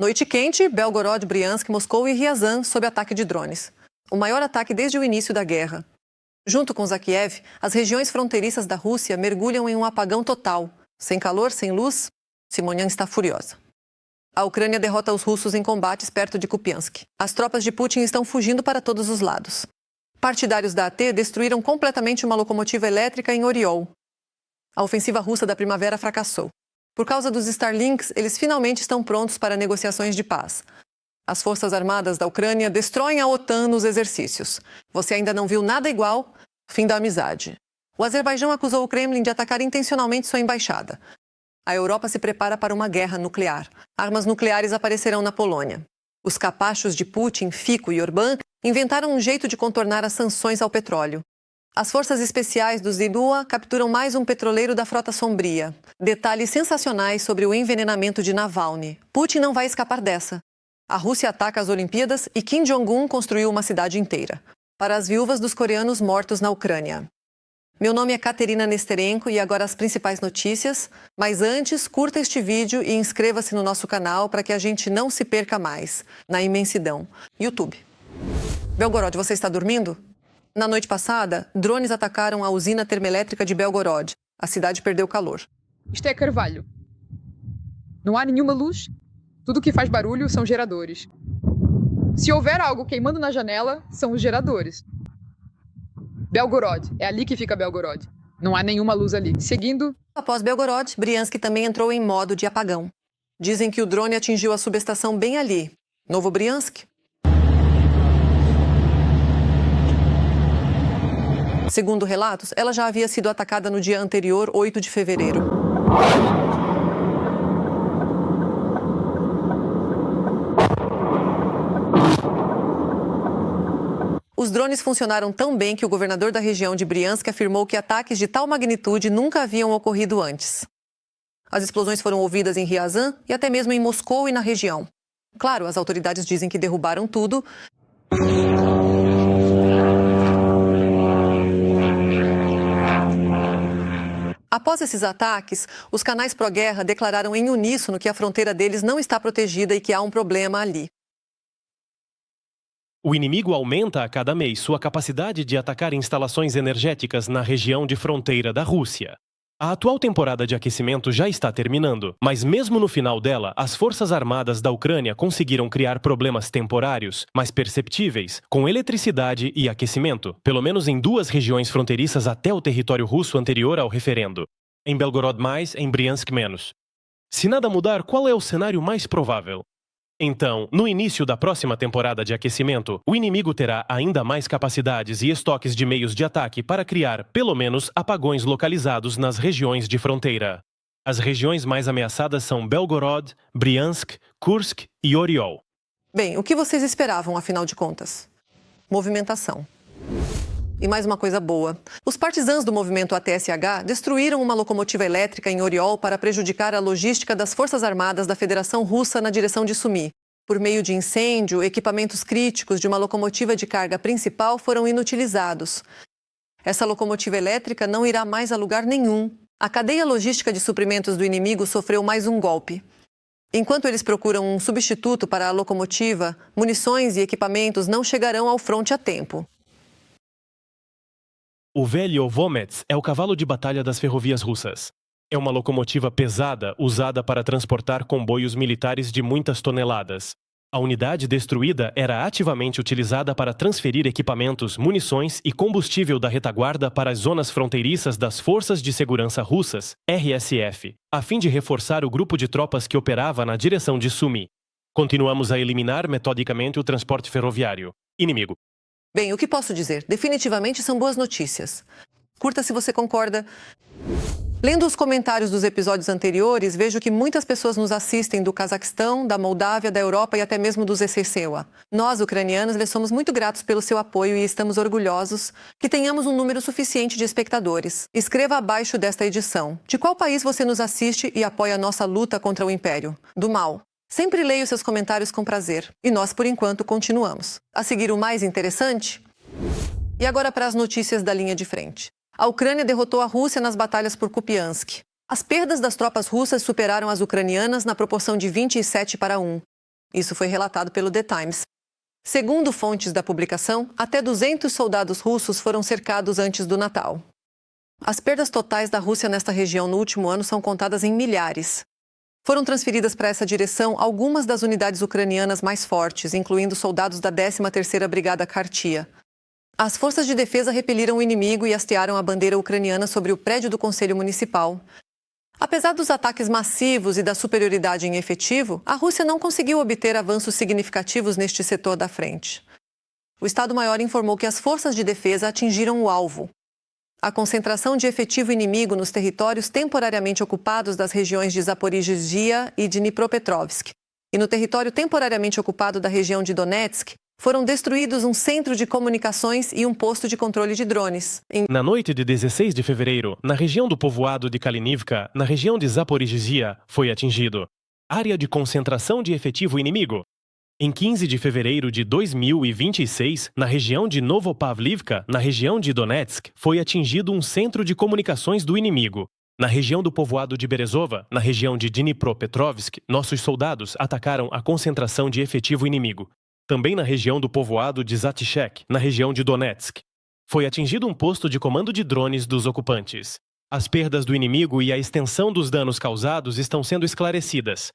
Noite quente, Belgorod, Briansk, Moscou e Ryazan sob ataque de drones. O maior ataque desde o início da guerra. Junto com Zakiev, as regiões fronteiriças da Rússia mergulham em um apagão total. Sem calor, sem luz, Simonian está furiosa. A Ucrânia derrota os russos em combates perto de Kupiansk. As tropas de Putin estão fugindo para todos os lados. Partidários da AT destruíram completamente uma locomotiva elétrica em Oriol. A ofensiva russa da primavera fracassou. Por causa dos Starlinks, eles finalmente estão prontos para negociações de paz. As forças armadas da Ucrânia destroem a OTAN nos exercícios. Você ainda não viu nada igual? Fim da amizade. O Azerbaijão acusou o Kremlin de atacar intencionalmente sua embaixada. A Europa se prepara para uma guerra nuclear. Armas nucleares aparecerão na Polônia. Os capachos de Putin, Fico e Orbán inventaram um jeito de contornar as sanções ao petróleo. As forças especiais do Zidua capturam mais um petroleiro da Frota Sombria. Detalhes sensacionais sobre o envenenamento de Navalny. Putin não vai escapar dessa. A Rússia ataca as Olimpíadas e Kim Jong-un construiu uma cidade inteira. Para as viúvas dos coreanos mortos na Ucrânia. Meu nome é Katerina Nesterenko e agora as principais notícias. Mas antes, curta este vídeo e inscreva-se no nosso canal para que a gente não se perca mais na imensidão. YouTube. Belgorod, você está dormindo? Na noite passada, drones atacaram a usina termoelétrica de Belgorod. A cidade perdeu calor. Isto é carvalho. Não há nenhuma luz. Tudo que faz barulho são geradores. Se houver algo queimando na janela, são os geradores. Belgorod. É ali que fica Belgorod. Não há nenhuma luz ali. Seguindo... Após Belgorod, Briansk também entrou em modo de apagão. Dizem que o drone atingiu a subestação bem ali. Novo Briansk? Segundo relatos, ela já havia sido atacada no dia anterior, 8 de fevereiro. Os drones funcionaram tão bem que o governador da região de Briansk afirmou que ataques de tal magnitude nunca haviam ocorrido antes. As explosões foram ouvidas em Ryazan e até mesmo em Moscou e na região. Claro, as autoridades dizem que derrubaram tudo. Após esses ataques, os canais pró-guerra declararam em uníssono que a fronteira deles não está protegida e que há um problema ali. O inimigo aumenta a cada mês sua capacidade de atacar instalações energéticas na região de fronteira da Rússia. A atual temporada de aquecimento já está terminando, mas mesmo no final dela, as forças armadas da Ucrânia conseguiram criar problemas temporários, mas perceptíveis, com eletricidade e aquecimento, pelo menos em 2 regiões fronteiriças até o território russo anterior ao referendo. Em Belgorod mais, em Briansk menos. Se nada mudar, qual é o cenário mais provável? Então, no início da próxima temporada de aquecimento, o inimigo terá ainda mais capacidades e estoques de meios de ataque para criar, pelo menos, apagões localizados nas regiões de fronteira. As regiões mais ameaçadas são Belgorod, Briansk, Kursk e Oriol. Bem, o que vocês esperavam, afinal de contas? Movimentação. E mais uma coisa boa. Os partisãs do movimento ATSH destruíram uma locomotiva elétrica em Oriol para prejudicar a logística das Forças Armadas da Federação Russa na direção de Sumi. Por meio de incêndio, equipamentos críticos de uma locomotiva de carga principal foram inutilizados. Essa locomotiva elétrica não irá mais a lugar nenhum. A cadeia logística de suprimentos do inimigo sofreu mais um golpe. Enquanto eles procuram um substituto para a locomotiva, munições e equipamentos não chegarão ao fronte a tempo. O velho Vomets é o cavalo de batalha das ferrovias russas. É uma locomotiva pesada usada para transportar comboios militares de muitas toneladas. A unidade destruída era ativamente utilizada para transferir equipamentos, munições e combustível da retaguarda para as zonas fronteiriças das Forças de Segurança Russas, RSF, a fim de reforçar o grupo de tropas que operava na direção de Sumi. Continuamos a eliminar metodicamente o transporte ferroviário. Inimigo. Bem, o que posso dizer? Definitivamente são boas notícias. Curta se você concorda. Lendo os comentários dos episódios anteriores, vejo que muitas pessoas nos assistem do Cazaquistão, da Moldávia, da Europa e até mesmo dos SCCEUA. Nós, ucranianos, lhes somos muito gratos pelo seu apoio e estamos orgulhosos que tenhamos um número suficiente de espectadores. Escreva abaixo desta edição. De qual país você nos assiste e apoia a nossa luta contra o Império? Do mal. Sempre leio seus comentários com prazer. E nós, por enquanto, continuamos. A seguir, o mais interessante? E agora para as notícias da linha de frente. A Ucrânia derrotou a Rússia nas batalhas por Kupiansk. As perdas das tropas russas superaram as ucranianas na proporção de 27 para 1. Isso foi relatado pelo The Times. Segundo fontes da publicação, até 200 soldados russos foram cercados antes do Natal. As perdas totais da Rússia nesta região no último ano são contadas em milhares. Foram transferidas para essa direção algumas das unidades ucranianas mais fortes, incluindo soldados da 13ª Brigada Khartia. As forças de defesa repeliram o inimigo e hastearam a bandeira ucraniana sobre o prédio do Conselho Municipal. Apesar dos ataques massivos e da superioridade em efetivo, a Rússia não conseguiu obter avanços significativos neste setor da frente. O Estado-Maior informou que as forças de defesa atingiram o alvo. A concentração de efetivo inimigo nos territórios temporariamente ocupados das regiões de Zaporizhzhia e de Dnipropetrovsk, e no território temporariamente ocupado da região de Donetsk, foram destruídos um centro de comunicações e um posto de controle de drones. Na noite de 16 de fevereiro, na região do povoado de Kalinivka, na região de Zaporizhzhia, foi atingido área de concentração de efetivo inimigo. Em 15 de fevereiro de 2026, na região de Novopavlivka, na região de Donetsk, foi atingido um centro de comunicações do inimigo. Na região do povoado de Berezova, na região de Dnipropetrovsk, nossos soldados atacaram a concentração de efetivo inimigo. Também na região do povoado de Zatishek, na região de Donetsk. Foi atingido um posto de comando de drones dos ocupantes. As perdas do inimigo e a extensão dos danos causados estão sendo esclarecidas.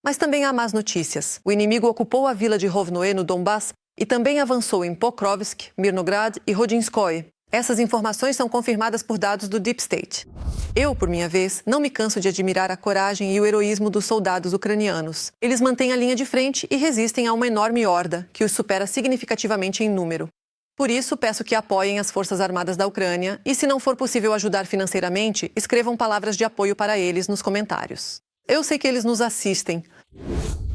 Mas também há más notícias. O inimigo ocupou a vila de Rovnoe, no Donbass, e também avançou em Pokrovsk, Mirnograd e Rodinskoye. Essas informações são confirmadas por dados do Deep State. Eu, por minha vez, não me canso de admirar a coragem e o heroísmo dos soldados ucranianos. Eles mantêm a linha de frente e resistem a uma enorme horda, que os supera significativamente em número. Por isso, peço que apoiem as Forças Armadas da Ucrânia e, se não for possível ajudar financeiramente, escrevam palavras de apoio para eles nos comentários. Eu sei que eles nos assistem.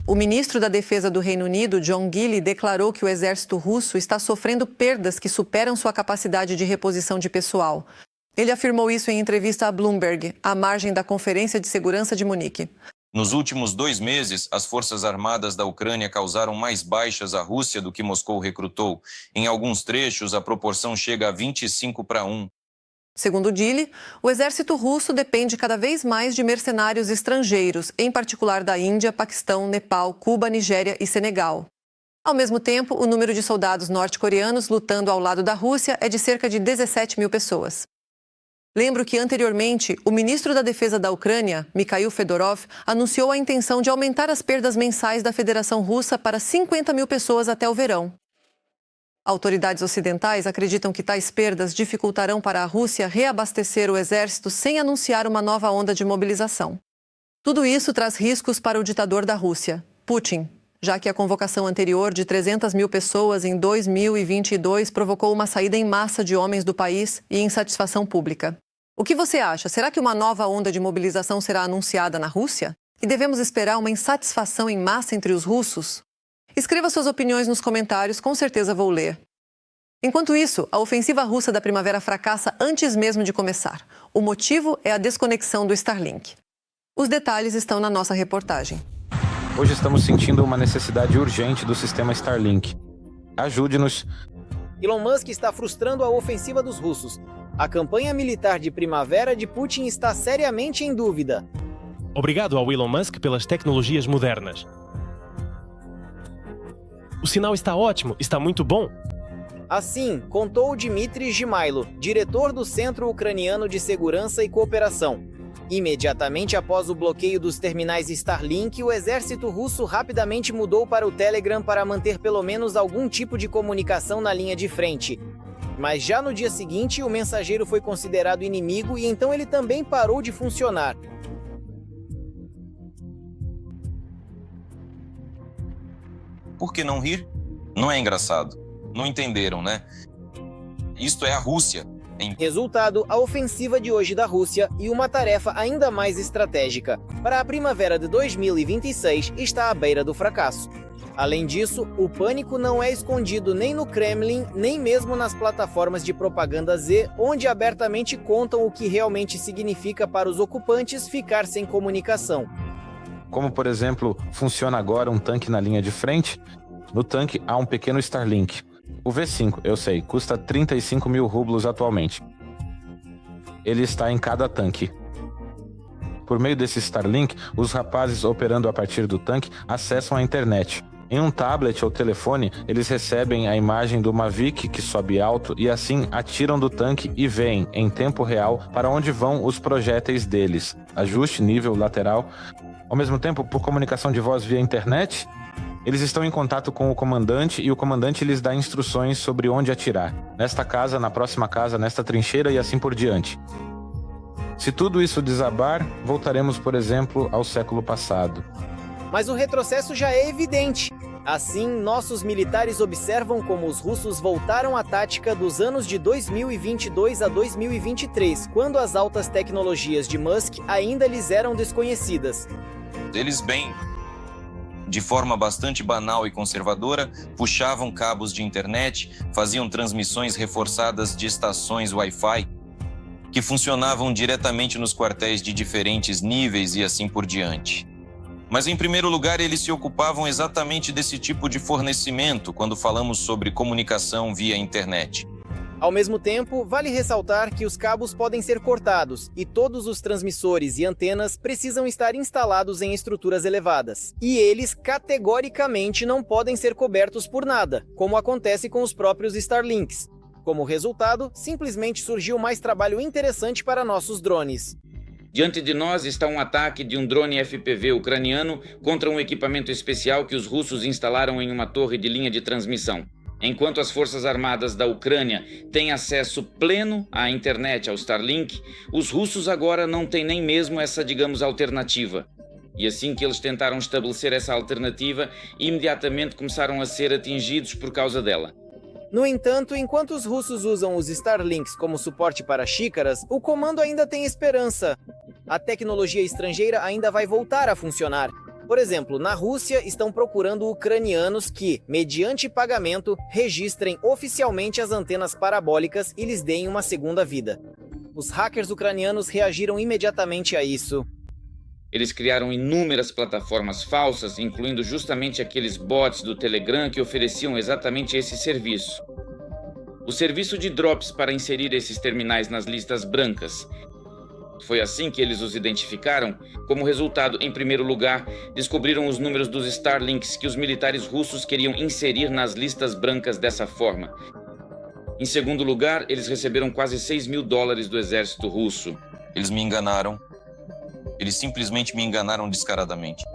O ministro da Defesa do Reino Unido, John Gilly, declarou que o exército russo está sofrendo perdas que superam sua capacidade de reposição de pessoal. Ele afirmou isso em entrevista a Bloomberg, à margem da Conferência de Segurança de Munique. Nos últimos 2 meses, as Forças Armadas da Ucrânia causaram mais baixas à Rússia do que Moscou recrutou. Em alguns trechos, a proporção chega a 25-1. Segundo Gilly, o exército russo depende cada vez mais de mercenários estrangeiros, em particular da Índia, Paquistão, Nepal, Cuba, Nigéria e Senegal. Ao mesmo tempo, o número de soldados norte-coreanos lutando ao lado da Rússia é de cerca de 17 mil pessoas. Lembro que, anteriormente, o ministro da Defesa da Ucrânia, Mikhail Fedorov, anunciou a intenção de aumentar as perdas mensais da Federação Russa para 50 mil pessoas até o verão. Autoridades ocidentais acreditam que tais perdas dificultarão para a Rússia reabastecer o exército sem anunciar uma nova onda de mobilização. Tudo isso traz riscos para o ditador da Rússia, Putin, já que a convocação anterior de 300 mil pessoas em 2022 provocou uma saída em massa de homens do país e insatisfação pública. O que você acha? Será que uma nova onda de mobilização será anunciada na Rússia? E devemos esperar uma insatisfação em massa entre os russos? Escreva suas opiniões nos comentários, com certeza vou ler. Enquanto isso, a ofensiva russa da primavera fracassa antes mesmo de começar. O motivo é a desconexão do Starlink. Os detalhes estão na nossa reportagem. Hoje estamos sentindo uma necessidade urgente do sistema Starlink. Ajude-nos. Elon Musk está frustrando a ofensiva dos russos. A campanha militar de primavera de Putin está seriamente em dúvida. Obrigado ao Elon Musk pelas tecnologias modernas. O sinal está ótimo, está muito bom. Assim, contou Dmitry Zhimailo, diretor do Centro Ucraniano de Segurança e Cooperação. Imediatamente após o bloqueio dos terminais Starlink, o exército russo rapidamente mudou para o Telegram para manter pelo menos algum tipo de comunicação na linha de frente. Mas já no dia seguinte, o mensageiro foi considerado inimigo e então ele também parou de funcionar. Por que não rir? Não é engraçado. Não entenderam, né? Isto é a Rússia. Resultado, a ofensiva de hoje da Rússia e uma tarefa ainda mais estratégica. Para a primavera de 2026 está à beira do fracasso. Além disso, o pânico não é escondido nem no Kremlin, nem mesmo nas plataformas de propaganda Z, onde abertamente contam o que realmente significa para os ocupantes ficar sem comunicação. Como, por exemplo, funciona agora um tanque na linha de frente? No tanque há um pequeno Starlink. O V5, eu sei, custa 35 mil rublos atualmente. Ele está em cada tanque. Por meio desse Starlink, os rapazes operando a partir do tanque acessam a internet. Em um tablet ou telefone, eles recebem a imagem do Mavic que sobe alto e assim atiram do tanque e veem, em tempo real, para onde vão os projéteis deles. Ajuste, nível, lateral. Ao mesmo tempo, por comunicação de voz via internet, eles estão em contato com o comandante e o comandante lhes dá instruções sobre onde atirar. Nesta casa, na próxima casa, nesta trincheira e assim por diante. Se tudo isso desabar, voltaremos, por exemplo, ao século passado. Mas o retrocesso já é evidente. Assim, nossos militares observam como os russos voltaram à tática dos anos de 2022 a 2023, quando as altas tecnologias de Musk ainda lhes eram desconhecidas. Eles bem, de forma bastante banal e conservadora, puxavam cabos de internet, faziam transmissões reforçadas de estações Wi-Fi, que funcionavam diretamente nos quartéis de diferentes níveis e assim por diante. Mas, em primeiro lugar, eles se ocupavam exatamente desse tipo de fornecimento quando falamos sobre comunicação via internet. Ao mesmo tempo, vale ressaltar que os cabos podem ser cortados e todos os transmissores e antenas precisam estar instalados em estruturas elevadas. E eles, categoricamente, não podem ser cobertos por nada, como acontece com os próprios Starlinks. Como resultado, simplesmente surgiu mais trabalho interessante para nossos drones. Diante de nós está um ataque de um drone FPV ucraniano contra um equipamento especial que os russos instalaram em uma torre de linha de transmissão. Enquanto as forças armadas da Ucrânia têm acesso pleno à internet, ao Starlink, os russos agora não têm nem mesmo essa, digamos, alternativa. E assim que eles tentaram estabelecer essa alternativa, imediatamente começaram a ser atingidos por causa dela. No entanto, enquanto os russos usam os Starlinks como suporte para xícaras, o comando ainda tem esperança. A tecnologia estrangeira ainda vai voltar a funcionar. Por exemplo, na Rússia estão procurando ucranianos que, mediante pagamento, registrem oficialmente as antenas parabólicas e lhes deem uma segunda vida. Os hackers ucranianos reagiram imediatamente a isso. Eles criaram inúmeras plataformas falsas, incluindo justamente aqueles bots do Telegram que ofereciam exatamente esse serviço. O serviço de drops para inserir esses terminais nas listas brancas. Foi assim que eles os identificaram. Como resultado, em primeiro lugar, descobriram os números dos Starlinks que os militares russos queriam inserir nas listas brancas dessa forma. Em segundo lugar, eles receberam quase $6.000 do exército russo. Eles me enganaram. Eles simplesmente me enganaram descaradamente.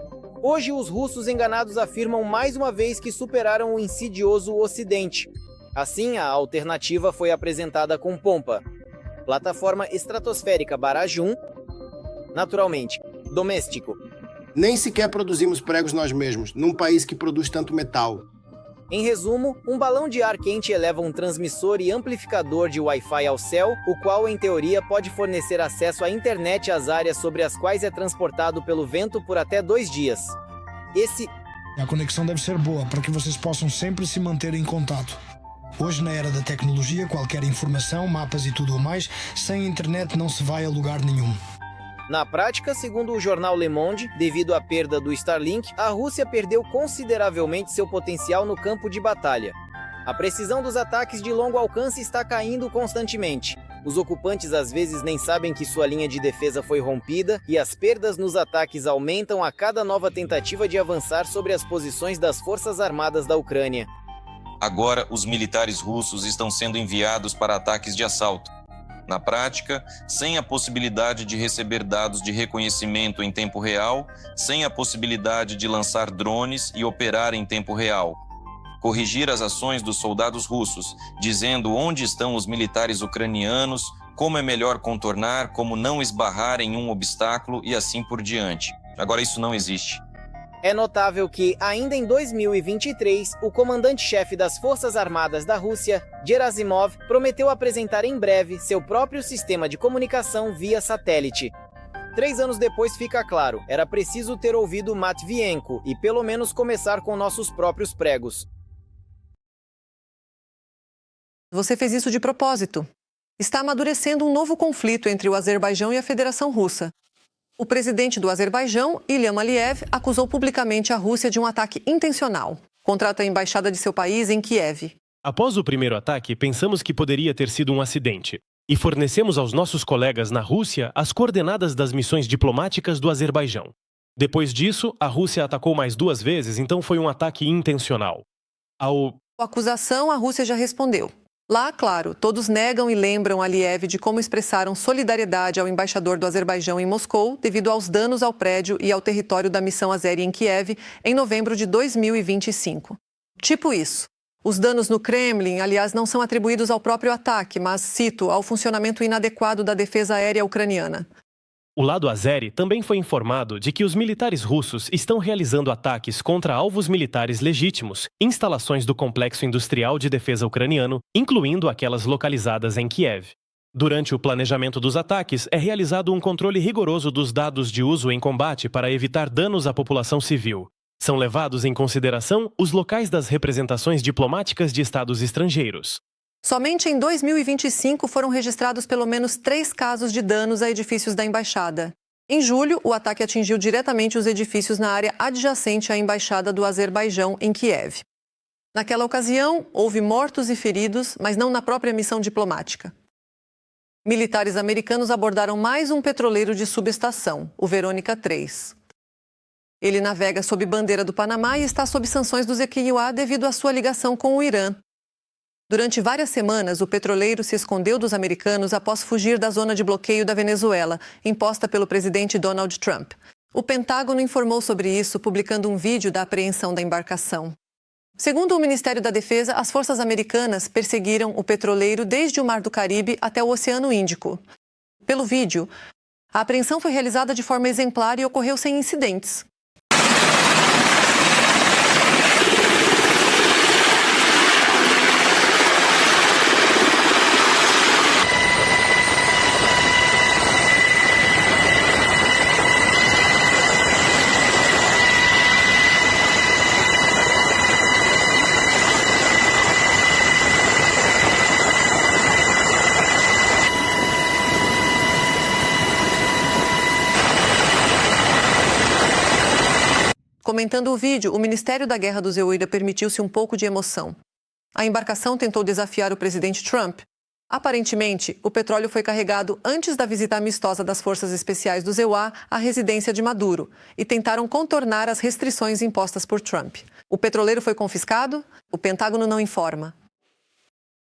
Hoje, os russos enganados afirmam mais uma vez que superaram o insidioso Ocidente. Assim, a alternativa foi apresentada com pompa. Plataforma estratosférica Barrage 1, naturalmente, doméstico. Nem sequer produzimos pregos nós mesmos, num país que produz tanto metal. Em resumo, um balão de ar quente eleva um transmissor e amplificador de Wi-Fi ao céu, o qual, em teoria, pode fornecer acesso à internet às áreas sobre as quais é transportado pelo vento por até 2 dias. A conexão deve ser boa para que vocês possam sempre se manter em contato. Hoje, na era da tecnologia, qualquer informação, mapas e tudo o mais, sem internet não se vai a lugar nenhum. Na prática, segundo o jornal Le Monde, devido à perda do Starlink, a Rússia perdeu consideravelmente seu potencial no campo de batalha. A precisão dos ataques de longo alcance está caindo constantemente. Os ocupantes às vezes nem sabem que sua linha de defesa foi rompida e as perdas nos ataques aumentam a cada nova tentativa de avançar sobre as posições das forças armadas da Ucrânia. Agora, os militares russos estão sendo enviados para ataques de assalto. Na prática, sem a possibilidade de receber dados de reconhecimento em tempo real, sem a possibilidade de lançar drones e operar em tempo real. Corrigir as ações dos soldados russos, dizendo onde estão os militares ucranianos, como é melhor contornar, como não esbarrar em um obstáculo e assim por diante. Agora, isso não existe. É notável que, ainda em 2023, o comandante-chefe das Forças Armadas da Rússia, Gerasimov, prometeu apresentar em breve seu próprio sistema de comunicação via satélite. 3 anos depois fica claro, era preciso ter ouvido Matvienko e pelo menos começar com nossos próprios pregos. Você fez isso de propósito. Está amadurecendo um novo conflito entre o Azerbaijão e a Federação Russa. O presidente do Azerbaijão, Ilham Aliyev, acusou publicamente a Rússia de um ataque intencional contra a embaixada de seu país em Kiev. Após o primeiro ataque, pensamos que poderia ter sido um acidente. e fornecemos aos nossos colegas na Rússia as coordenadas das missões diplomáticas do Azerbaijão. Depois disso, a Rússia atacou mais 2 vezes, então foi um ataque intencional. A acusação, a Rússia já respondeu. Lá, claro, todos negam e lembram Aliyev de como expressaram solidariedade ao embaixador do Azerbaijão em Moscou devido aos danos ao prédio e ao território da missão azeri em Kiev em novembro de 2025. Tipo isso. Os danos no Kremlin, aliás, não são atribuídos ao próprio ataque, mas, cito, ao funcionamento inadequado da defesa aérea ucraniana. O lado azeri também foi informado de que os militares russos estão realizando ataques contra alvos militares legítimos, instalações do complexo industrial de defesa ucraniano, incluindo aquelas localizadas em Kiev. Durante o planejamento dos ataques, é realizado um controle rigoroso dos dados de uso em combate para evitar danos à população civil. São levados em consideração os locais das representações diplomáticas de estados estrangeiros. Somente em 2025 foram registrados pelo menos 3 casos de danos a edifícios da embaixada. Em julho, o ataque atingiu diretamente os edifícios na área adjacente à embaixada do Azerbaijão em Kiev. Naquela ocasião, houve mortos e feridos, mas não na própria missão diplomática. Militares americanos abordaram mais um petroleiro de subestação, o Verônica 3. Ele navega sob bandeira do Panamá e está sob sanções do ZQIA devido à sua ligação com o Irã. Durante várias semanas, o petroleiro se escondeu dos americanos após fugir da zona de bloqueio da Venezuela, imposta pelo presidente Donald Trump. O Pentágono informou sobre isso, publicando um vídeo da apreensão da embarcação. Segundo o Ministério da Defesa, as forças americanas perseguiram o petroleiro desde o Mar do Caribe até o Oceano Índico. Pelo vídeo, a apreensão foi realizada de forma exemplar e ocorreu sem incidentes. Comentando o vídeo, o Ministério da Guerra do Zeuira permitiu-se um pouco de emoção. A embarcação tentou desafiar o presidente Trump. Aparentemente, o petróleo foi carregado antes da visita amistosa das forças especiais do ZEUA à residência de Maduro e tentaram contornar as restrições impostas por Trump. O petroleiro foi confiscado? O Pentágono não informa.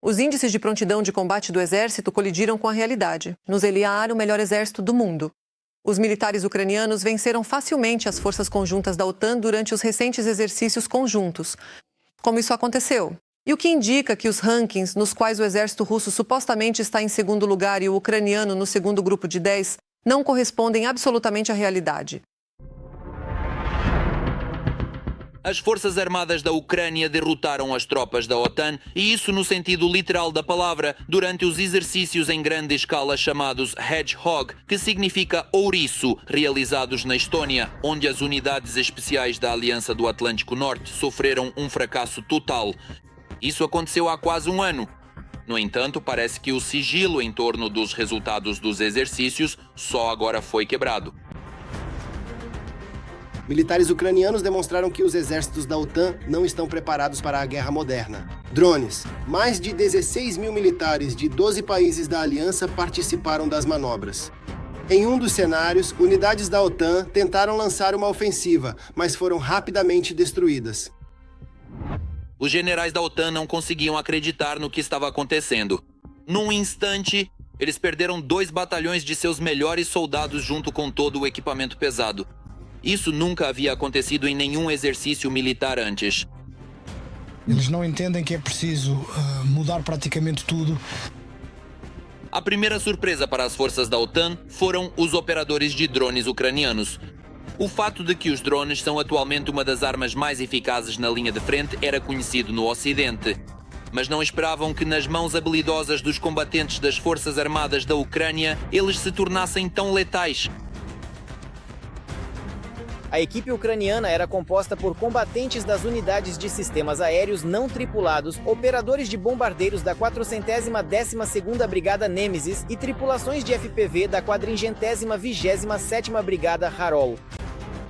Os índices de prontidão de combate do exército colidiram com a realidade. Nos Eliar, o melhor exército do mundo. Os militares ucranianos venceram facilmente as forças conjuntas da OTAN durante os recentes exercícios conjuntos. Como isso aconteceu? E o que indica que os rankings, nos quais o exército russo supostamente está em segundo lugar e o ucraniano no segundo grupo de 10, não correspondem absolutamente à realidade. As Forças Armadas da Ucrânia derrotaram as tropas da OTAN, e isso no sentido literal da palavra, durante os exercícios em grande escala chamados Hedgehog, que significa ouriço, realizados na Estónia, onde as unidades especiais da Aliança do Atlântico Norte sofreram um fracasso total. Isso aconteceu há quase um ano. No entanto, parece que o sigilo em torno dos resultados dos exercícios só agora foi quebrado. Militares ucranianos demonstraram que os exércitos da OTAN não estão preparados para a guerra moderna. Drones. Mais de 16 mil militares de 12 países da aliança participaram das manobras. Em um dos cenários, unidades da OTAN tentaram lançar uma ofensiva, mas foram rapidamente destruídas. Os generais da OTAN não conseguiam acreditar no que estava acontecendo. Num instante, eles perderam 2 batalhões de seus melhores soldados junto com todo o equipamento pesado. Isso nunca havia acontecido em nenhum exercício militar antes. Eles não entendem que é preciso mudar praticamente tudo. A primeira surpresa para as forças da OTAN foram os operadores de drones ucranianos. O fato de que os drones são atualmente uma das armas mais eficazes na linha de frente era conhecido no Ocidente. Mas não esperavam que nas mãos habilidosas dos combatentes das Forças Armadas da Ucrânia eles se tornassem tão letais. A equipe ucraniana era composta por combatentes das unidades de sistemas aéreos não tripulados, operadores de bombardeiros da 412ª Brigada Nêmesis e tripulações de FPV da 427ª Brigada Harol.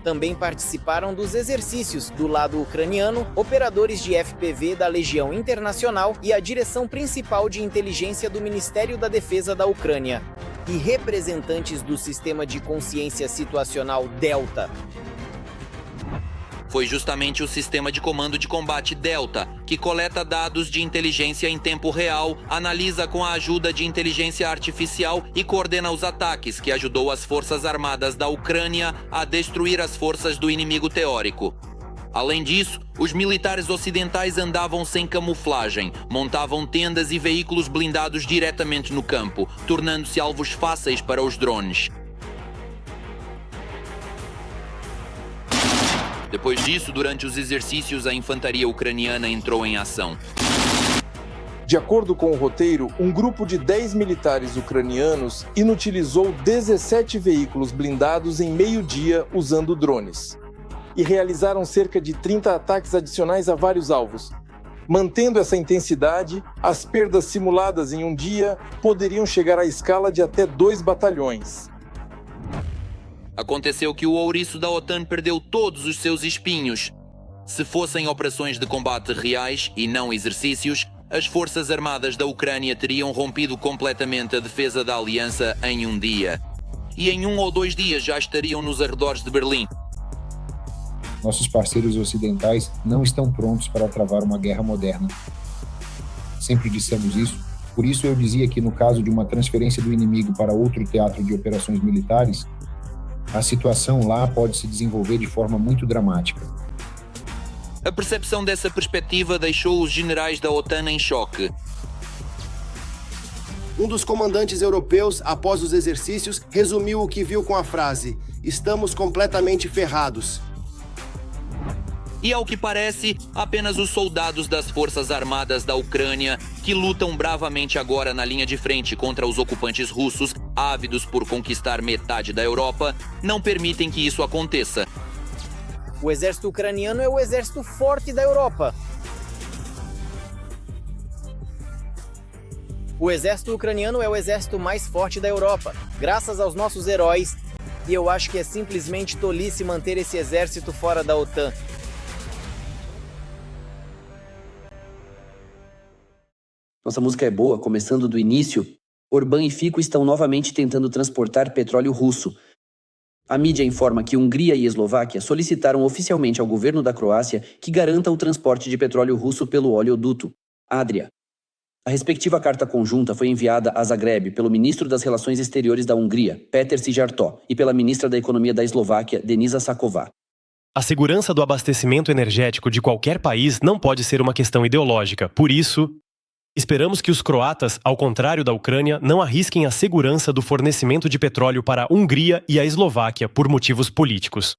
Também participaram dos exercícios, do lado ucraniano, operadores de FPV da Legião Internacional e a direção principal de inteligência do Ministério da Defesa da Ucrânia, e representantes do sistema de consciência situacional Delta. Foi justamente o sistema de comando de combate Delta, que coleta dados de inteligência em tempo real, analisa com a ajuda de inteligência artificial e coordena os ataques, que ajudou as Forças Armadas da Ucrânia a destruir as forças do inimigo teórico. Além disso, os militares ocidentais andavam sem camuflagem, montavam tendas e veículos blindados diretamente no campo, tornando-se alvos fáceis para os drones. Depois disso, durante os exercícios, a infantaria ucraniana entrou em ação. De acordo com o roteiro, um grupo de 10 militares ucranianos inutilizou 17 veículos blindados em meio-dia usando drones. E realizaram cerca de 30 ataques adicionais a vários alvos. Mantendo essa intensidade, as perdas simuladas em um dia poderiam chegar à escala de até 2 batalhões. Aconteceu que o ouriço da OTAN perdeu todos os seus espinhos. Se fossem operações de combate reais e não exercícios, as Forças Armadas da Ucrânia teriam rompido completamente a defesa da aliança em um dia. E em 1 ou 2 dias já estariam nos arredores de Berlim. Nossos parceiros ocidentais não estão prontos para travar uma guerra moderna. Sempre dissemos isso, por isso eu dizia que no caso de uma transferência do inimigo para outro teatro de operações militares, a situação lá pode se desenvolver de forma muito dramática. A percepção dessa perspectiva deixou os generais da OTAN em choque. Um dos comandantes europeus, após os exercícios, resumiu o que viu com a frase: "Estamos completamente ferrados." E ao que parece, apenas os soldados das Forças Armadas da Ucrânia, que lutam bravamente agora na linha de frente contra os ocupantes russos, ávidos por conquistar metade da Europa, não permitem que isso aconteça. O exército ucraniano é o exército forte da Europa. O exército ucraniano é o exército mais forte da Europa, graças aos nossos heróis, e eu acho que é simplesmente tolice manter esse exército fora da OTAN. Nossa música é boa, começando do início. Orbán e Fico estão novamente tentando transportar petróleo russo. A mídia informa que Hungria e Eslováquia solicitaram oficialmente ao governo da Croácia que garanta o transporte de petróleo russo pelo oleoduto Adria. A respectiva carta conjunta foi enviada a Zagreb pelo ministro das Relações Exteriores da Hungria, Péter Szijjártó, e pela ministra da Economia da Eslováquia, Denisa Saková. A segurança do abastecimento energético de qualquer país não pode ser uma questão ideológica. Por isso, esperamos que os croatas, ao contrário da Ucrânia, não arrisquem a segurança do fornecimento de petróleo para a Hungria e a Eslováquia por motivos políticos.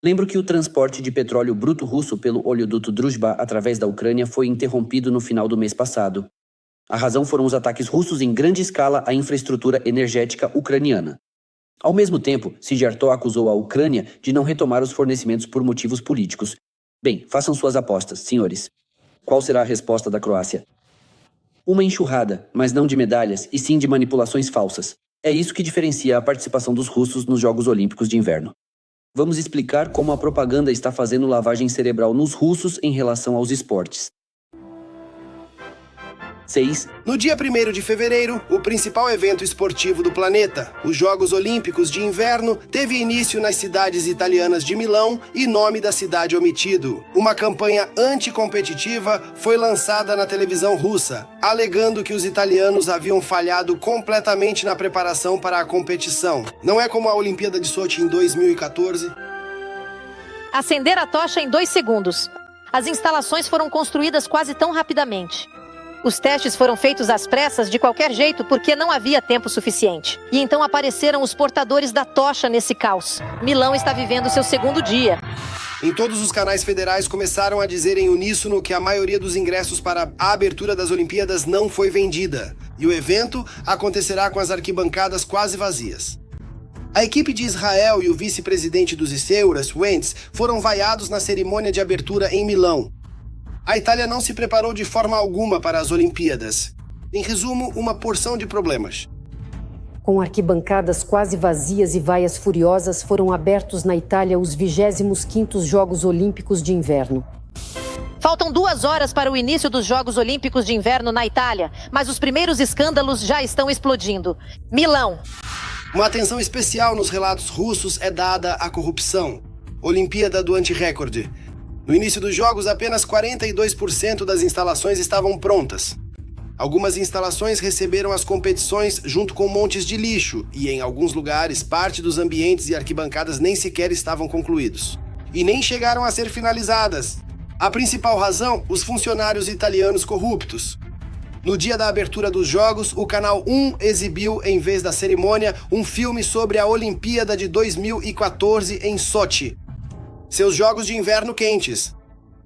Lembro que o transporte de petróleo bruto russo pelo oleoduto Druzhba através da Ucrânia foi interrompido no final do mês passado. A razão foram os ataques russos em grande escala à infraestrutura energética ucraniana. Ao mesmo tempo, Szijjártó acusou a Ucrânia de não retomar os fornecimentos por motivos políticos. Bem, façam suas apostas, senhores. Qual será a resposta da Croácia? Uma enxurrada, mas não de medalhas, e sim de manipulações falsas. É isso que diferencia a participação dos russos nos Jogos Olímpicos de Inverno. Vamos explicar como a propaganda está fazendo lavagem cerebral nos russos em relação aos esportes. 6. No dia 1º de fevereiro, o principal evento esportivo do planeta, os Jogos Olímpicos de Inverno, teve início nas cidades italianas de Milão e nome da cidade omitido. Uma campanha anticompetitiva foi lançada na televisão russa, alegando que os italianos haviam falhado completamente na preparação para a competição. Não é como a Olimpíada de Sochi em 2014? Acender a tocha em 2 segundos. As instalações foram construídas quase tão rapidamente. Os testes foram feitos às pressas de qualquer jeito porque não havia tempo suficiente. E então apareceram os portadores da tocha nesse caos. Milão está vivendo seu 2º dia. Em todos os canais federais começaram a dizer em uníssono que a maioria dos ingressos para a abertura das Olimpíadas não foi vendida. E o evento acontecerá com as arquibancadas quase vazias. A equipe de Israel e o vice-presidente dos Stewardess, Wentz, foram vaiados na cerimônia de abertura em Milão. A Itália não se preparou de forma alguma para as Olimpíadas. Em resumo, uma porção de problemas. Com arquibancadas quase vazias e vaias furiosas, foram abertos na Itália os 25º Jogos Olímpicos de Inverno. Faltam 2 horas para o início dos Jogos Olímpicos de Inverno na Itália, mas os primeiros escândalos já estão explodindo. Milão. Uma atenção especial nos relatos russos é dada à corrupção. Olimpíada do antirrecorde. No início dos Jogos, apenas 42% das instalações estavam prontas. Algumas instalações receberam as competições junto com montes de lixo e, em alguns lugares, parte dos ambientes e arquibancadas nem sequer estavam concluídos. E nem chegaram a ser finalizadas. A principal razão, os funcionários italianos corruptos. No dia da abertura dos Jogos, o Canal 1 exibiu, em vez da cerimônia, um filme sobre a Olimpíada de 2014 em Sochi. Seus Jogos de Inverno quentes.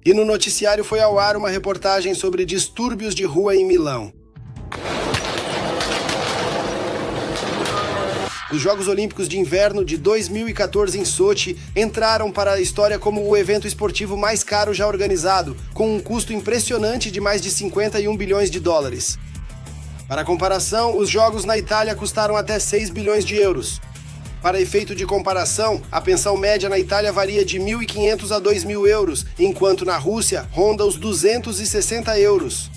E no noticiário foi ao ar uma reportagem sobre distúrbios de rua em Milão. Os Jogos Olímpicos de Inverno de 2014 em Sochi entraram para a história como o evento esportivo mais caro já organizado, com um custo impressionante de mais de 51 bilhões de dólares. Para comparação, os Jogos na Itália custaram até 6 bilhões de euros. Para efeito de comparação, a pensão média na Itália varia de 1.500 a 2.000 euros, enquanto na Rússia ronda os 260 euros.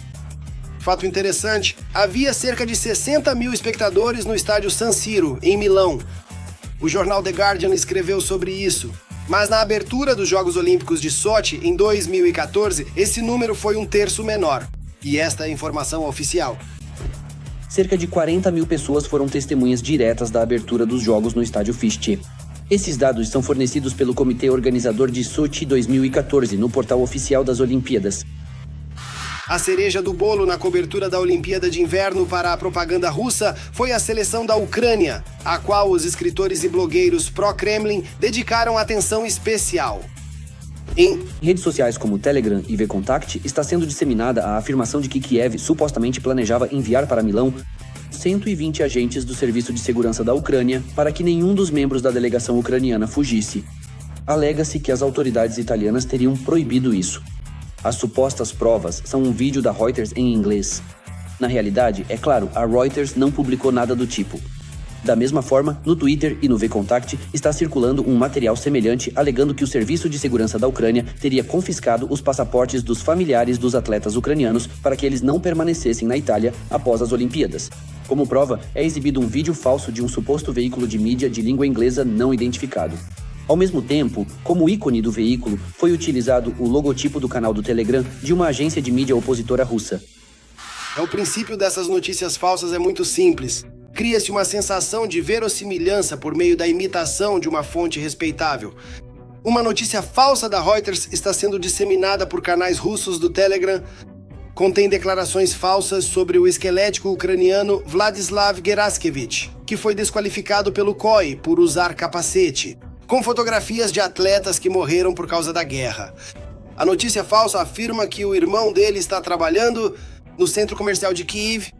Fato interessante, havia cerca de 60 mil espectadores no estádio San Siro, em Milão. O jornal The Guardian escreveu sobre isso. Mas na abertura dos Jogos Olímpicos de Sochi, em 2014, esse número foi 1/3 menor. E esta é a informação oficial. Cerca de 40 mil pessoas foram testemunhas diretas da abertura dos Jogos no estádio Fichte. Esses dados são fornecidos pelo comitê organizador de Sochi 2014, no portal oficial das Olimpíadas. A cereja do bolo na cobertura da Olimpíada de Inverno para a propaganda russa foi a seleção da Ucrânia, a qual os escritores e blogueiros pró-Kremlin dedicaram atenção especial. Em redes sociais como Telegram e VKontakte, está sendo disseminada a afirmação de que Kiev supostamente planejava enviar para Milão 120 agentes do Serviço de Segurança da Ucrânia para que nenhum dos membros da delegação ucraniana fugisse. Alega-se que as autoridades italianas teriam proibido isso. As supostas provas são um vídeo da Reuters em inglês. Na realidade, é claro, a Reuters não publicou nada do tipo. Da mesma forma, no Twitter e no VKontakte está circulando um material semelhante alegando que o Serviço de Segurança da Ucrânia teria confiscado os passaportes dos familiares dos atletas ucranianos para que eles não permanecessem na Itália após as Olimpíadas. Como prova, é exibido um vídeo falso de um suposto veículo de mídia de língua inglesa não identificado. Ao mesmo tempo, como ícone do veículo, foi utilizado o logotipo do canal do Telegram de uma agência de mídia opositora russa. O princípio dessas notícias falsas é muito simples. Cria-se uma sensação de verossimilhança por meio da imitação de uma fonte respeitável. Uma notícia falsa da Reuters está sendo disseminada por canais russos do Telegram. Contém declarações falsas sobre o esquelético ucraniano Vladislav Geraskevich, que foi desqualificado pelo COI por usar capacete, com fotografias de atletas que morreram por causa da guerra. A notícia falsa afirma que o irmão dele está trabalhando no centro comercial de Kiev.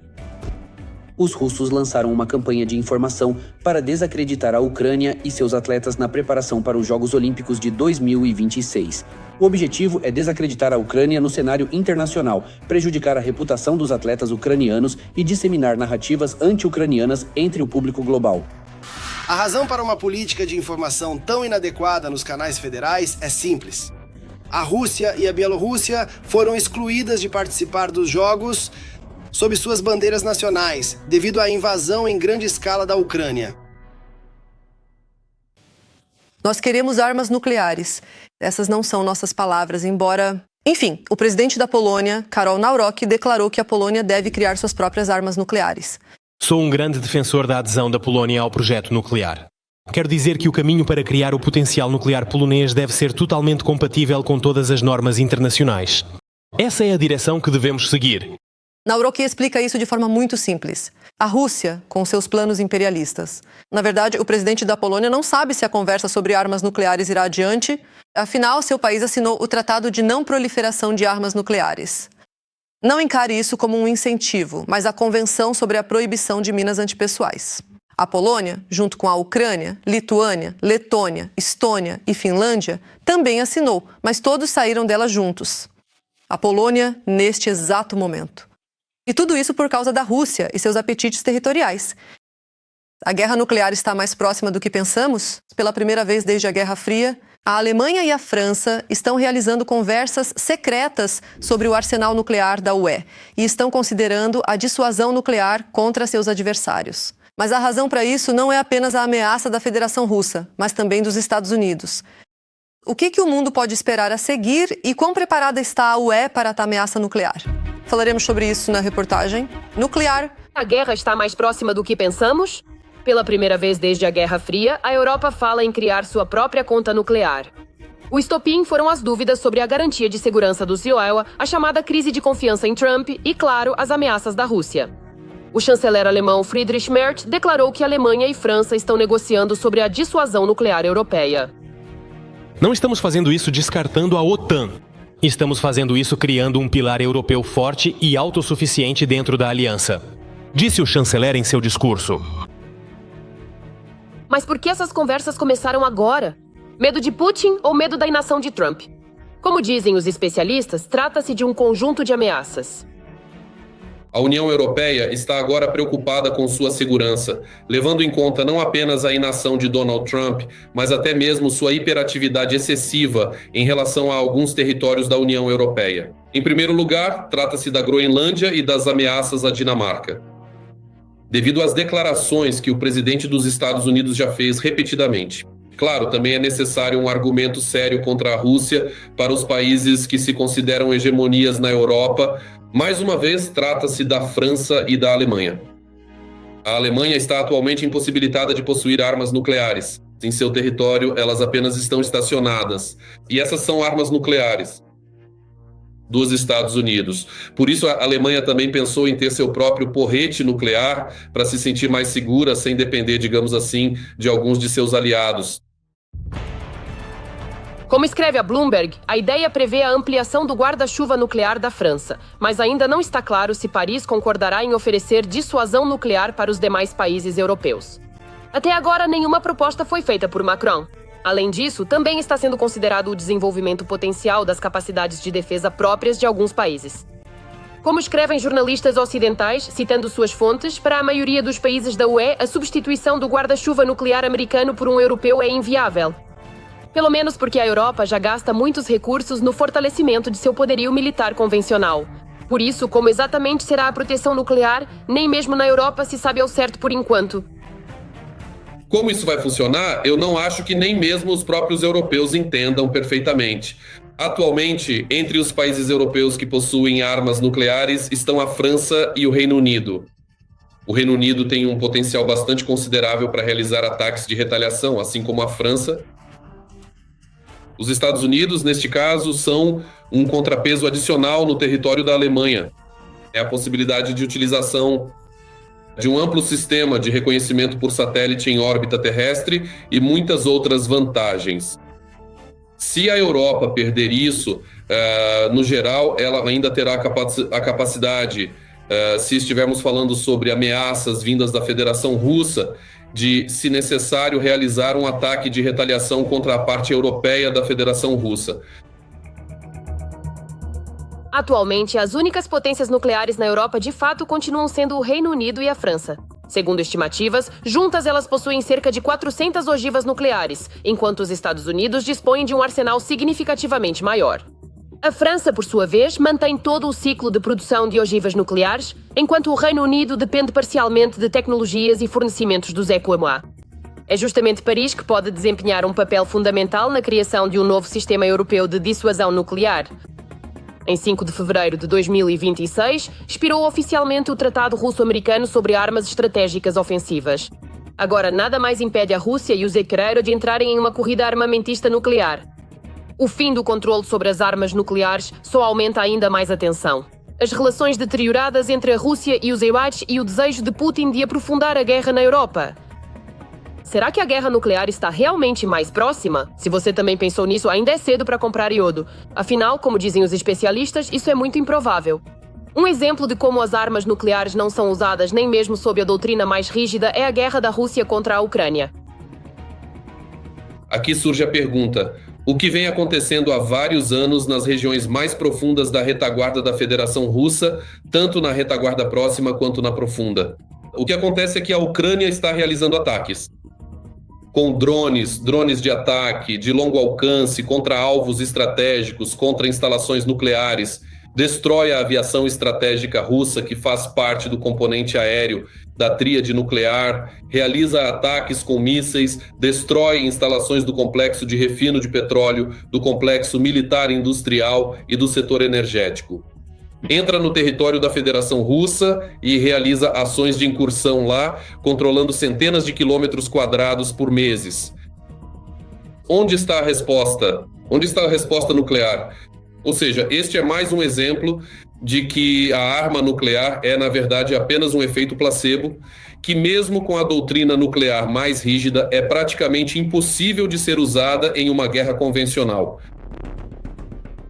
Os russos lançaram uma campanha de informação para desacreditar a Ucrânia e seus atletas na preparação para os Jogos Olímpicos de 2026. O objetivo é desacreditar a Ucrânia no cenário internacional, prejudicar a reputação dos atletas ucranianos e disseminar narrativas anti-ucranianas entre o público global. A razão para uma política de informação tão inadequada nos canais federais é simples. A Rússia e a Bielorrússia foram excluídas de participar dos Jogos sob suas bandeiras nacionais, devido à invasão em grande escala da Ucrânia. Nós queremos armas nucleares. Essas não são nossas palavras, embora... Enfim, o presidente da Polônia, Karol Nawrocki, declarou que a Polônia deve criar suas próprias armas nucleares. Sou um grande defensor da adesão da Polónia ao projeto nuclear. Quero dizer que o caminho para criar o potencial nuclear polonês deve ser totalmente compatível com todas as normas internacionais. Essa é a direção que devemos seguir. Nawrocki explica isso de forma muito simples. A Rússia, com seus planos imperialistas. Na verdade, o presidente da Polônia não sabe se a conversa sobre armas nucleares irá adiante. Afinal, seu país assinou o Tratado de Não Proliferação de Armas Nucleares. Não encare isso como um incentivo, mas a Convenção sobre a Proibição de Minas Antipessoais. A Polônia, junto com a Ucrânia, Lituânia, Letônia, Estônia e Finlândia, também assinou, mas todos saíram dela juntos. A Polônia, neste exato momento. E tudo isso por causa da Rússia e seus apetites territoriais. A guerra nuclear está mais próxima do que pensamos? Pela primeira vez desde a Guerra Fria, a Alemanha e a França estão realizando conversas secretas sobre o arsenal nuclear da UE e estão considerando a dissuasão nuclear contra seus adversários. Mas a razão para isso não é apenas a ameaça da Federação Russa, mas também dos Estados Unidos. O que o mundo pode esperar a seguir e quão preparada está a UE para a ameaça nuclear? Falaremos sobre isso na reportagem Nuclear. A guerra está mais próxima do que pensamos? Pela primeira vez desde a Guerra Fria, a Europa fala em criar sua própria conta nuclear. O estopim foram as dúvidas sobre a garantia de segurança do CIOEA, a chamada crise de confiança em Trump e, claro, as ameaças da Rússia. O chanceler alemão Friedrich Merz declarou que Alemanha e França estão negociando sobre a dissuasão nuclear europeia. Não estamos fazendo isso descartando a OTAN. Estamos fazendo isso criando um pilar europeu forte e autossuficiente dentro da aliança, disse o chanceler em seu discurso. Mas por que essas conversas começaram agora? Medo de Putin ou medo da inação de Trump? Como dizem os especialistas, trata-se de um conjunto de ameaças. A União Europeia está agora preocupada com sua segurança, levando em conta não apenas a inação de Donald Trump, mas até mesmo sua hiperatividade excessiva em relação a alguns territórios da União Europeia. Em primeiro lugar, trata-se da Groenlândia e das ameaças à Dinamarca. Devido às declarações que o presidente dos Estados Unidos já fez repetidamente. Claro, também é necessário um argumento sério contra a Rússia para os países que se consideram hegemonias na Europa. Mais uma vez, trata-se da França e da Alemanha. A Alemanha está atualmente impossibilitada de possuir armas nucleares. Em seu território, elas apenas estão estacionadas. E essas são armas nucleares dos Estados Unidos. Por isso, a Alemanha também pensou em ter seu próprio porrete nuclear para se sentir mais segura, sem depender, digamos assim, de alguns de seus aliados. Como escreve a Bloomberg, a ideia prevê a ampliação do guarda-chuva nuclear da França, mas ainda não está claro se Paris concordará em oferecer dissuasão nuclear para os demais países europeus. Até agora, nenhuma proposta foi feita por Macron. Além disso, também está sendo considerado o desenvolvimento potencial das capacidades de defesa próprias de alguns países. Como escrevem jornalistas ocidentais, citando suas fontes, para a maioria dos países da UE, a substituição do guarda-chuva nuclear americano por um europeu é inviável. Pelo menos porque a Europa já gasta muitos recursos no fortalecimento de seu poderio militar convencional. Por isso, como exatamente será a proteção nuclear, nem mesmo na Europa se sabe ao certo por enquanto. Como isso vai funcionar, eu não acho que nem mesmo os próprios europeus entendam perfeitamente. Atualmente, entre os países europeus que possuem armas nucleares estão a França e o Reino Unido. O Reino Unido tem um potencial bastante considerável para realizar ataques de retaliação, assim como a França. Os Estados Unidos, neste caso, são um contrapeso adicional no território da Alemanha. É a possibilidade de utilização de um amplo sistema de reconhecimento por satélite em órbita terrestre e muitas outras vantagens. Se a Europa perder isso, no geral, ela ainda terá a capacidade, se estivermos falando sobre ameaças vindas da Federação Russa, de, se necessário, realizar um ataque de retaliação contra a parte europeia da Federação Russa. Atualmente, as únicas potências nucleares na Europa de fato continuam sendo o Reino Unido e a França. Segundo estimativas, juntas elas possuem cerca de 400 ogivas nucleares, enquanto os Estados Unidos dispõem de um arsenal significativamente maior. A França, por sua vez, mantém todo o ciclo de produção de ogivas nucleares, enquanto o Reino Unido depende parcialmente de tecnologias e fornecimentos dos EQMA. É justamente Paris que pode desempenhar um papel fundamental na criação de um novo sistema europeu de dissuasão nuclear. Em 5 de fevereiro de 2026, expirou oficialmente o Tratado Russo-Americano sobre Armas Estratégicas Ofensivas. Agora, nada mais impede a Rússia e os Ucrânia de entrarem em uma corrida armamentista nuclear. O fim do controle sobre as armas nucleares só aumenta ainda mais a tensão. As relações deterioradas entre a Rússia e os EUAs e o desejo de Putin de aprofundar a guerra na Europa. Será que a guerra nuclear está realmente mais próxima? Se você também pensou nisso, ainda é cedo para comprar iodo. Afinal, como dizem os especialistas, isso é muito improvável. Um exemplo de como as armas nucleares não são usadas nem mesmo sob a doutrina mais rígida é a guerra da Rússia contra a Ucrânia. Aqui surge a pergunta: o que vem acontecendo há vários anos nas regiões mais profundas da retaguarda da Federação Russa, tanto na retaguarda próxima quanto na profunda? O que acontece é que a Ucrânia está realizando ataques com drones de ataque de longo alcance contra alvos estratégicos, contra instalações nucleares, destrói a aviação estratégica russa, que faz parte do componente aéreo da tríade nuclear, realiza ataques com mísseis, destrói instalações do complexo de refino de petróleo, do complexo militar industrial e do setor energético. Entra no território da Federação Russa e realiza ações de incursão lá, controlando centenas de quilômetros quadrados por meses. Onde está a resposta? Onde está a resposta nuclear? Ou seja, este é mais um exemplo de que a arma nuclear é, na verdade, apenas um efeito placebo, que mesmo com a doutrina nuclear mais rígida, é praticamente impossível de ser usada em uma guerra convencional.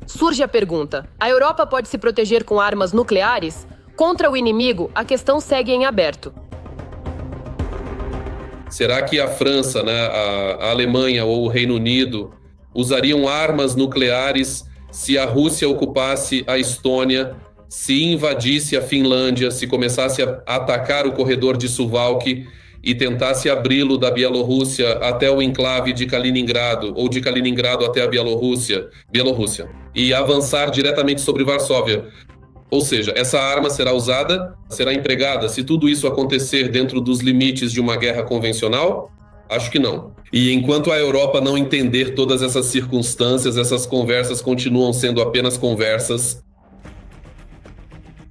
Surge a pergunta: a Europa pode se proteger com armas nucleares? Contra o inimigo, a questão segue em aberto. Será que a França, a Alemanha ou o Reino Unido usariam armas nucleares se a Rússia ocupasse a Estônia, se invadisse a Finlândia, se começasse a atacar o corredor de Suwałki e tentasse abri-lo da Bielorrússia até o enclave de Kaliningrado, ou de Kaliningrado até a Bielorrússia, e avançar diretamente sobre Varsóvia? Ou seja, essa arma será usada, será empregada, se tudo isso acontecer dentro dos limites de uma guerra convencional? Acho que não. E enquanto a Europa não entender todas essas circunstâncias, essas conversas continuam sendo apenas conversas.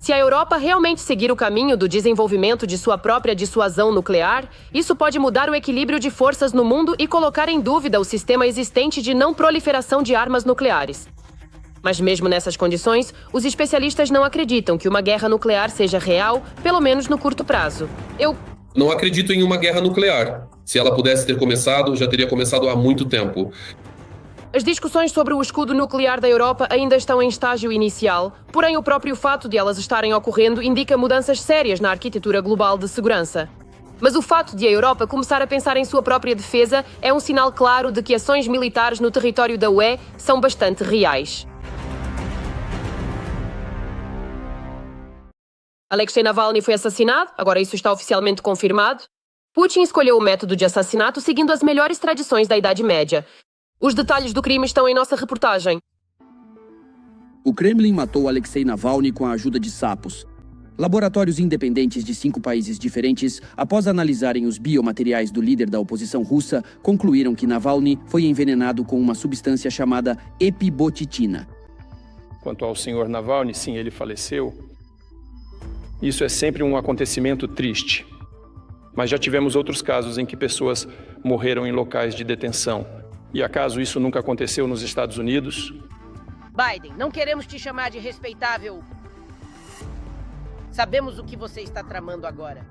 Se a Europa realmente seguir o caminho do desenvolvimento de sua própria dissuasão nuclear, isso pode mudar o equilíbrio de forças no mundo e colocar em dúvida o sistema existente de não proliferação de armas nucleares. Mas mesmo nessas condições, os especialistas não acreditam que uma guerra nuclear seja real, pelo menos no curto prazo. Eu não acredito em uma guerra nuclear. Se ela pudesse ter começado, já teria começado há muito tempo. As discussões sobre o escudo nuclear da Europa ainda estão em estágio inicial, porém o próprio fato de elas estarem ocorrendo indica mudanças sérias na arquitetura global de segurança. Mas o fato de a Europa começar a pensar em sua própria defesa é um sinal claro de que ações militares no território da UE são bastante reais. Alexei Navalny foi assassinado, agora isso está oficialmente confirmado. Putin escolheu o método de assassinato seguindo as melhores tradições da Idade Média. Os detalhes do crime estão em nossa reportagem. O Kremlin matou Alexei Navalny com a ajuda de sapos. Laboratórios independentes de 5 países diferentes, após analisarem os biomateriais do líder da oposição russa, concluíram que Navalny foi envenenado com uma substância chamada epibotitina. Quanto ao senhor Navalny, sim, ele faleceu. Isso é sempre um acontecimento triste. Mas já tivemos outros casos em que pessoas morreram em locais de detenção. E acaso isso nunca aconteceu nos Estados Unidos? Biden, não queremos te chamar de respeitável. Sabemos o que você está tramando agora.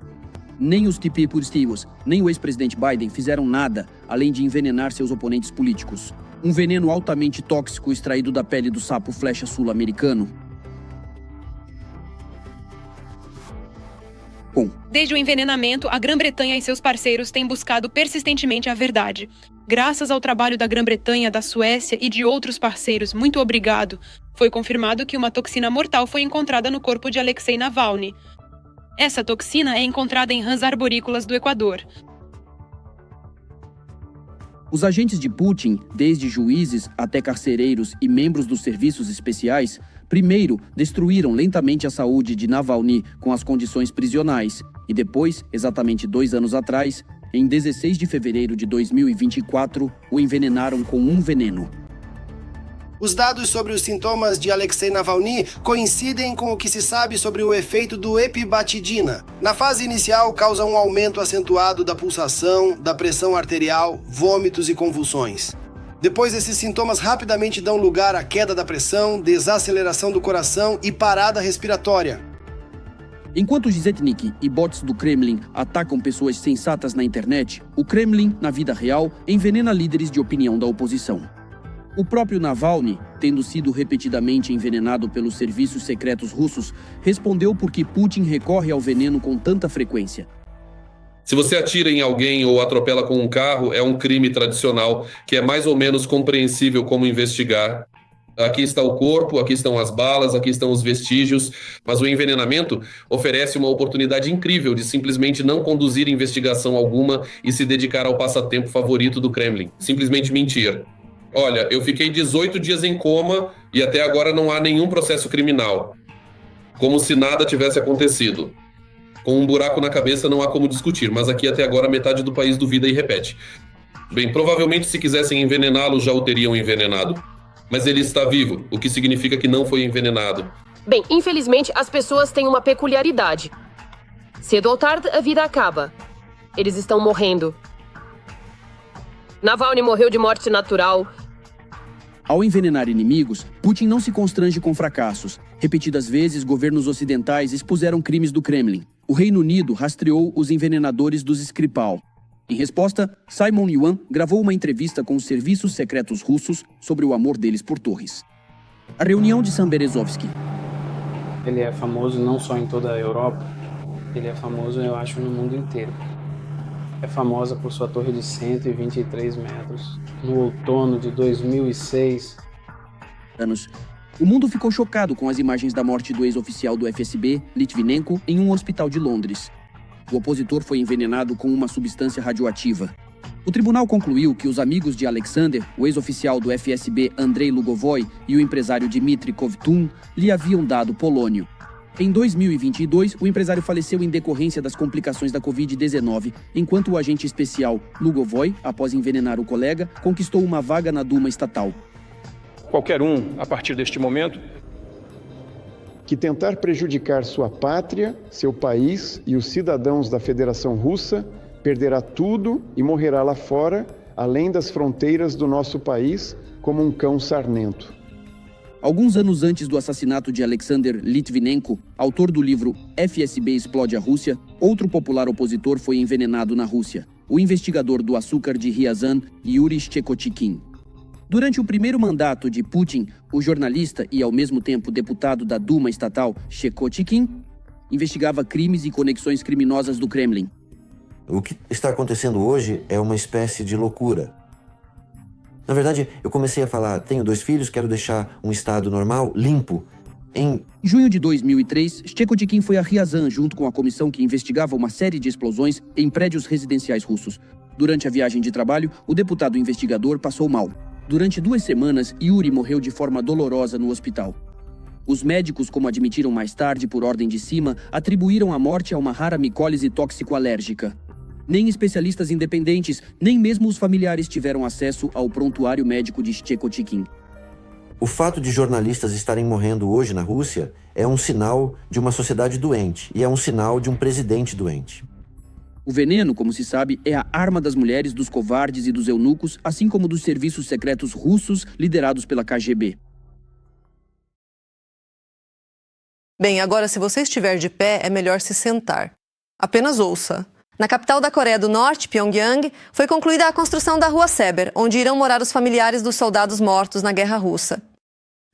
Nem os TP positivos, nem o ex-presidente Biden fizeram nada além de envenenar seus oponentes políticos. Um veneno altamente tóxico extraído da pele do sapo flecha sul-americano. Desde o envenenamento, a Grã-Bretanha e seus parceiros têm buscado persistentemente a verdade. Graças ao trabalho da Grã-Bretanha, da Suécia e de outros parceiros, muito obrigado, foi confirmado que uma toxina mortal foi encontrada no corpo de Alexei Navalny. Essa toxina é encontrada em rãs arborícolas do Equador. Os agentes de Putin, desde juízes até carcereiros e membros dos serviços especiais, primeiro destruíram lentamente a saúde de Navalny com as condições prisionais e depois, exatamente 2 anos atrás, em 16 de fevereiro de 2024, o envenenaram com um veneno. Os dados sobre os sintomas de Alexei Navalny coincidem com o que se sabe sobre o efeito do epibatidina. Na fase inicial, causa um aumento acentuado da pulsação, da pressão arterial, vômitos e convulsões. Depois, esses sintomas rapidamente dão lugar à queda da pressão, desaceleração do coração e parada respiratória. Enquanto Gizetnik e bots do Kremlin atacam pessoas sensatas na internet, o Kremlin, na vida real, envenena líderes de opinião da oposição. O próprio Navalny, tendo sido repetidamente envenenado pelos serviços secretos russos, respondeu por que Putin recorre ao veneno com tanta frequência. Se você atira em alguém ou atropela com um carro, é um crime tradicional, que é mais ou menos compreensível como investigar. Aqui está o corpo, aqui estão as balas, aqui estão os vestígios, mas o envenenamento oferece uma oportunidade incrível de simplesmente não conduzir investigação alguma e se dedicar ao passatempo favorito do Kremlin, simplesmente mentir. Olha, eu fiquei 18 dias em coma e até agora não há nenhum processo criminal. Como se nada tivesse acontecido. Com um buraco na cabeça não há como discutir, mas aqui até agora metade do país duvida e repete. Bem, provavelmente se quisessem envenená-lo já o teriam envenenado. Mas ele está vivo, o que significa que não foi envenenado. Bem, infelizmente as pessoas têm uma peculiaridade. Cedo ou tarde a vida acaba. Eles estão morrendo. Navalny morreu de morte natural. Ao envenenar inimigos, Putin não se constrange com fracassos. Repetidas vezes, governos ocidentais expuseram crimes do Kremlin. O Reino Unido rastreou os envenenadores dos Skripal. Em resposta, Simon Yuan gravou uma entrevista com os serviços secretos russos sobre o amor deles por torres. A reunião de St. Berezovsky. Ele é famoso não só em toda a Europa, ele é famoso, eu acho, no mundo inteiro. É famosa por sua torre de 123 metros. No outono de 2006... O mundo ficou chocado com as imagens da morte do ex-oficial do FSB, Litvinenko, em um hospital de Londres. O opositor foi envenenado com uma substância radioativa. O tribunal concluiu que os amigos de Alexander, o ex-oficial do FSB Andrei Lugovoy e o empresário Dmitry Kovtun, lhe haviam dado polônio. Em 2022, o empresário faleceu em decorrência das complicações da Covid-19, enquanto o agente especial Lugovoy, após envenenar o colega, conquistou uma vaga na Duma estatal. Qualquer um, a partir deste momento, que tentar prejudicar sua pátria, seu país e os cidadãos da Federação Russa perderá tudo e morrerá lá fora, além das fronteiras do nosso país, como um cão sarnento. Alguns anos antes do assassinato de Alexander Litvinenko, autor do livro FSB Explode a Rússia, outro popular opositor foi envenenado na Rússia, o investigador do açúcar de Ryazan, Yuri Shchekotikin. Durante o primeiro mandato de Putin, o jornalista e, ao mesmo tempo, deputado da Duma estatal, Shchekotikin, investigava crimes e conexões criminosas do Kremlin. O que está acontecendo hoje é uma espécie de loucura. Na verdade, eu comecei a falar, tenho 2 filhos, quero deixar um estado normal, limpo. Em junho de 2003, Shchekotikin foi a Ryazan junto com a comissão que investigava uma série de explosões em prédios residenciais russos. Durante a viagem de trabalho, o deputado investigador passou mal. Durante 2 semanas, Yuri morreu de forma dolorosa no hospital. Os médicos, como admitiram mais tarde por ordem de cima, atribuíram a morte a uma rara micólise tóxico-alérgica. Nem especialistas independentes, nem mesmo os familiares tiveram acesso ao prontuário médico de Shchekotikin. O fato de jornalistas estarem morrendo hoje na Rússia é um sinal de uma sociedade doente e é um sinal de um presidente doente. O veneno, como se sabe, é a arma das mulheres, dos covardes e dos eunucos, assim como dos serviços secretos russos liderados pela KGB. Bem, agora se você estiver de pé, é melhor se sentar. Apenas ouça. Na capital da Coreia do Norte, Pyongyang, foi concluída a construção da Rua Seber, onde irão morar os familiares dos soldados mortos na Guerra Russa.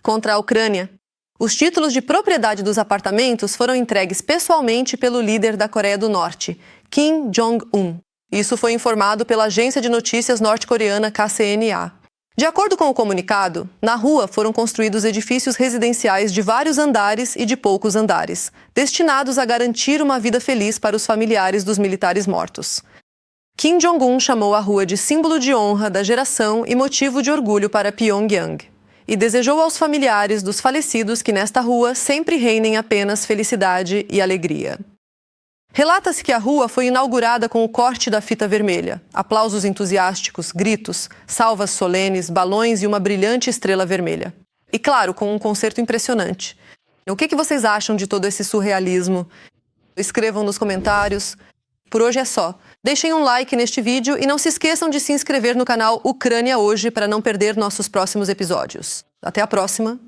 Contra a Ucrânia, os títulos de propriedade dos apartamentos foram entregues pessoalmente pelo líder da Coreia do Norte, Kim Jong-un. Isso foi informado pela agência de notícias norte-coreana KCNA. De acordo com o comunicado, na rua foram construídos edifícios residenciais de vários andares e de poucos andares, destinados a garantir uma vida feliz para os familiares dos militares mortos. Kim Jong-un chamou a rua de símbolo de honra da geração e motivo de orgulho para Pyongyang, e desejou aos familiares dos falecidos que nesta rua sempre reinem apenas felicidade e alegria. Relata-se que a rua foi inaugurada com o corte da fita vermelha, aplausos entusiásticos, gritos, salvas solenes, balões e uma brilhante estrela vermelha. E claro, com um concerto impressionante. O que vocês acham de todo esse surrealismo? Escrevam nos comentários. Por hoje é só. Deixem um like neste vídeo e não se esqueçam de se inscrever no canal Ucrânia Hoje para não perder nossos próximos episódios. Até a próxima!